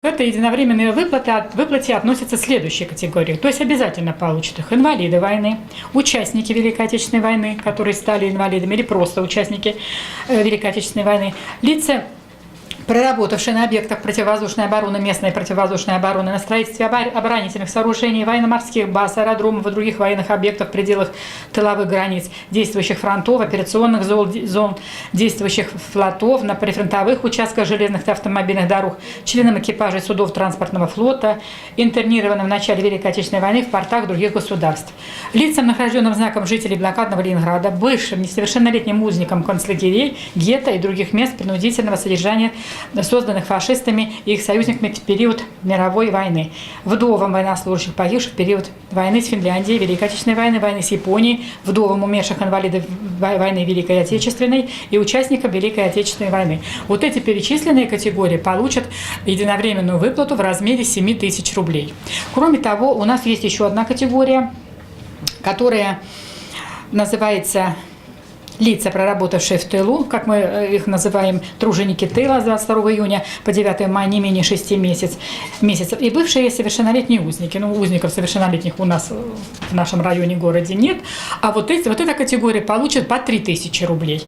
К этой единовременной выплате относятся следующие категории. То есть обязательно получат их инвалиды войны, участники Великой Отечественной войны, которые стали инвалидами, или просто участники Великой Отечественной войны, лица, проработавшие на объектах противовоздушной обороны, местной противовоздушной обороны, на строительстве оборонительных сооружений, военно-морских баз, аэродромов и других военных объектов в пределах тыловых границ, действующих фронтов, операционных зон, действующих флотов, на прифронтовых участках железных и автомобильных дорог, членам экипажей судов транспортного флота, интернированным в начале Великой Отечественной войны в портах других государств. Лицам, награжденным знаком жителей блокадного Ленинграда, бывшим несовершеннолетним узникам концлагерей, гетто и других мест принудительного содержания, созданных фашистами и их союзниками в период мировой войны, вдовам военнослужащих, погибших в период войны с Финляндией, Великой Отечественной войны, войны с Японией, вдовам умерших инвалидов войны Великой Отечественной и участникам Великой Отечественной войны. Вот эти перечисленные категории получат единовременную выплату в размере 7 тысяч рублей. Кроме того, у нас есть еще одна категория, которая называется лица, проработавшие в тылу, как мы их называем, труженики тыла с 22 июня по 9 мая не менее 6 месяцев, и бывшие совершеннолетние узники. Ну, узников совершеннолетних у нас в нашем районе, городе нет, а вот эта категория получит по 3000 рублей.